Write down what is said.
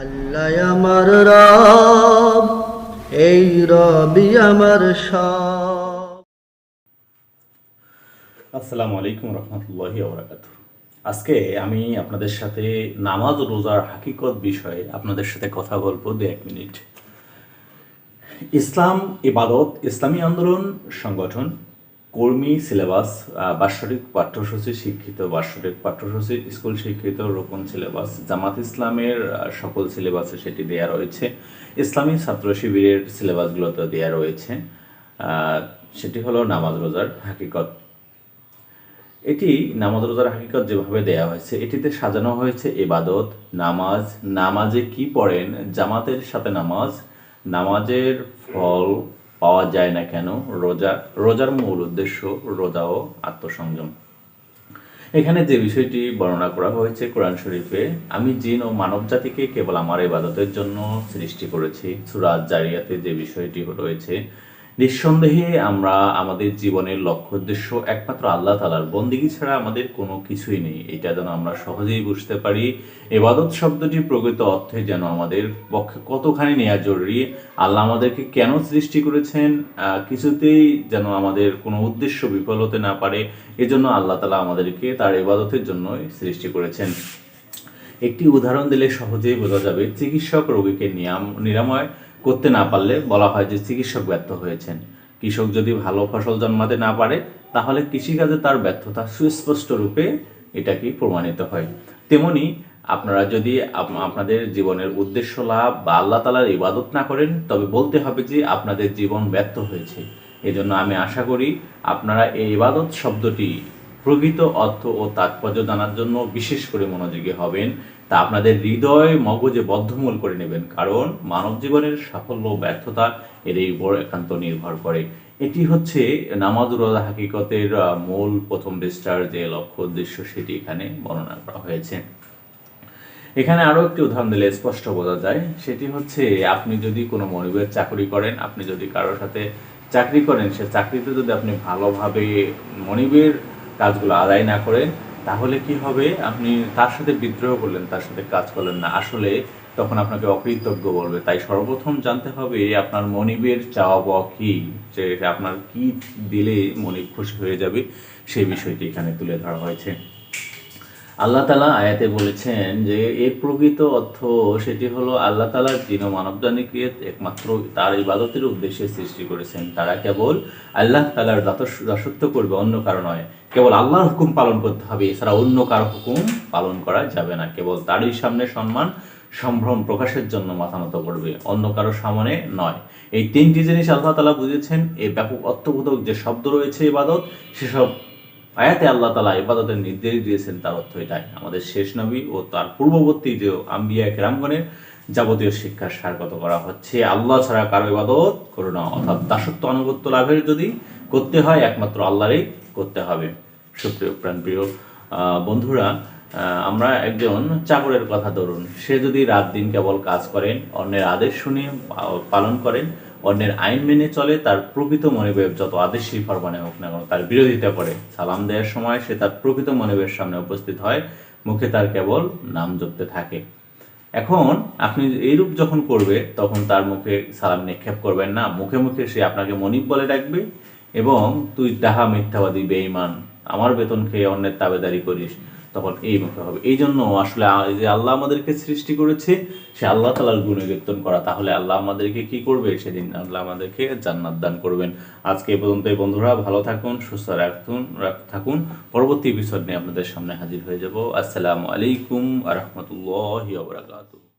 আল্লাহ আমার রব, এই রবি আমার সব। আসসালামু আলাইকুম রহমতুল্লাহি ওয়া বারাকাতুহু। আজকে আমি আপনাদের সাথে নামাজ ও রোজার হাকিকত বিষয়ে আপনাদের সাথে কথা বলবো 2-1 মিনিট। ইসলাম ইবাদত, ইসলামী আন্দোলন সংগঠন, কর্মী সিলেবাস, বাৎসরিক পাঠ্যসূচি শিক্ষিত, বাৎসরিক পাঠ্যসূচি স্কুল শিক্ষিত, রোপণ সিলেবাস, জামাত ইসলামের সকল সিলেবাসে সেটি দেয়া রয়েছে। ইসলামী ছাত্র শিবিরের সিলেবাসগুলোতে দেয়া রয়েছে। সেটি হলো নামাজ রোজার হাকিকত। এটি নামাজ রোজার হাকিকত যেভাবে দেয়া হয়েছে, এটিতে সাজানো হয়েছে ইবাদত, নামাজ, নামাজে কি পড়েন, জামাতের সাথে নামাজ, নামাজের ফল পাওয়া যায় না কেন, রোজা, রোজার মূল উদ্দেশ্য, রোজা ও আত্মসংযম। এখানে যে বিষয়টি বর্ণনা করা হয়েছে কোরআন শরীফে, আমি জিন ও মানব জাতিকে কেবল আমার ইবাদতের জন্য সৃষ্টি করেছি, সূরা জারিয়াতে যে বিষয়টি রয়েছে। নিঃসন্দেহে আমরা আমাদের জীবনের লক্ষ্য উদ্দেশ্য একমাত্র আল্লাহ তাআলার বন্দেগী ছাড়া আমাদের কোনো কিছুই নেই, এটা যেন আমরা সহজেই বুঝতে পারি। ইবাদত শব্দটি প্রকৃত অর্থে যেন আমাদের পক্ষে কতখানি নেওয়া জরুরি, আল্লাহ আমাদেরকে কেন সৃষ্টি করেছেন, কিছুতেই যেন আমাদের কোনো উদ্দেশ্য বিফল হতে না পারে, এজন্য আল্লাহ তাআলা আমাদেরকে তার ইবাদতের জন্যই সৃষ্টি করেছেন। একটি উদাহরণ দিলে সহজেই বোঝা যাবে। চিকিৎসক রোগীকে নিরাময় করতে না পারলে বলা হয় যে চিকিৎসক ব্যর্থ হয়েছেন। কৃষক যদি ভালো ফসল জন্মাতে না পারে, তাহলে কৃষিকাজে তার ব্যর্থতা সুস্পষ্ট রূপে এটা কি প্রমাণিত হয়। তেমনি আপনারা যদি আপনাদের জীবনের উদ্দেশ্য লাভ বা আল্লাহ তাআলার ইবাদত না করেন, তবে বলতে হবে যে আপনাদের জীবন ব্যর্থ হয়েছে। এজন্য আমি আশা করি আপনারা এই ইবাদত শব্দটি প্রকৃত অর্থ ও তাৎপর্য জানার জন্য বিশেষ করে মনোযোগী হবেন, তা আপনাদের হৃদয় মগজে বদ্ধমূল করে নেবেন, কারণ মানব জীবনের সাফল্য ও ব্যর্থতা এর উপর একান্ত নির্ভর করে। এটি হচ্ছে নামাজ রোজা হাকিকতের মূল প্রথম পৃষ্ঠার যে লক্ষ্য উদ্দেশ্য, সেটি এখানে বর্ণনা করা হয়েছে। এখানে আরও একটি উদাহরণ দিলে স্পষ্ট বোঝা যায়, সেটি হচ্ছে আপনি যদি কোনো মনিবের চাকরি করেন, আপনি যদি কারোর সাথে চাকরি করেন, সে চাকরিতে যদি আপনি ভালোভাবে মনিবের কাজগুলো আদায় না করেন, তাহলে কি হবে, আপনি তার সাথে বিদ্রোহ করলেন, তার সাথে কাজ করলেন না, আসলে তখন আপনাকে অকৃতজ্ঞ বলবে। তাই সর্বপ্রথম জানতে হবে আপনার মনিবের চাওয়া পাওয়া কী, যে আপনার কি দিলে মনিব খুশি হয়ে যাবে, সেই বিষয়টি এখানে তুলে ধরা হয়েছে। আল্লাহ তাআলা আয়াতে বলেছেন যে এর প্রকৃত অর্থ সেটি হলো আল্লাহ তাআলা জিন ও মানবজাতিকে একমাত্র তার ইবাদতের উদ্দেশ্যে সৃষ্টি করেছেন। তারা কেবল আল্লাহ তাআলার দাসত্ব করবে, অন্য কারো নয়। কেবল আল্লাহর হুকুম পালন করতে হবে, এছাড়া অন্য কারো হুকুম পালন করা যাবে না। কেবল তারই সামনে সম্মান সম্ভ্রম প্রকাশের জন্য মাথা নত করবে, অন্য কারো সামনে নয়। এই তিনটি জিনিস আল্লাহ তাআলা বুঝেছেন। এই ব্যাপক অর্থবোধক যে শব্দ রয়েছে ইবাদত, সেসব আয়াতে আল্লাহ তাআলা ইবাদতের নির্দেশ দিয়েছেন, তার অর্থ এটাই। আমাদের শেষ নবী ও তার পূর্ববর্তী যে আম্বিয়া কেরামগণের যাবতীয় শিক্ষার সারগত করা হচ্ছে, আল্লাহ ছাড়া কারো ইবাদত করো না, অর্থাৎ দাসত্ব আনুগত্য লাভের যদি করতে হয় একমাত্র আল্লাহরই করতে হবে। সুপ্রিয় প্রাণপ্রিয় বন্ধুরা, আমরা একজন চাকরের কথা ধরুন, সে যদি রাত দিন কেবল কাজ করেন, অন্যের আদেশ শুনে পালন করেন, অন্যের আইন মেনে চলে, তার প্রকৃত মনোভাব যত আদেশই ফরমানে হোক না কেন তার বিরোধিতা করে, সালাম দেওয়ার সময় সে তার প্রকৃত মনোভাবের সামনে উপস্থিত হয়, মুখে তার কেবল নাম জপতে থাকে। এখন আপনি এইরূপ যখন করবে, তখন তার মুখে সালাম নিক্ষেপ করবেন না, মুখে মুখে সে আপনাকে মনিব বলে ডাকবে এবং তুই ডাহা মিথ্যাবাদী বেঈমান, আমার বেতন খেয়ে অন্যের তাবেদারি করিস, তখন এই মুখে হবে। এই জন্য আসলে যে আল্লাহ আমাদেরকে সৃষ্টি করেছে, সে আল্লাহ তাআলার গুণকীর্তন করা, তাহলে আল্লাহ আমাদেরকে কি করবে, সেদিন আল্লাহ আমাদেরকে জান্নাত দান করবেন। আজকে এই পর্যন্তই বন্ধুরা, ভালো থাকুন, সুস্থ থাকুন। পরবর্তী এপিসোড নিয়ে আপনাদের সামনে হাজির হয়ে যাব। আসসালামু আলাইকুম ওয়া রাহমাতুল্লাহি ওয়া বারাকাতুহু।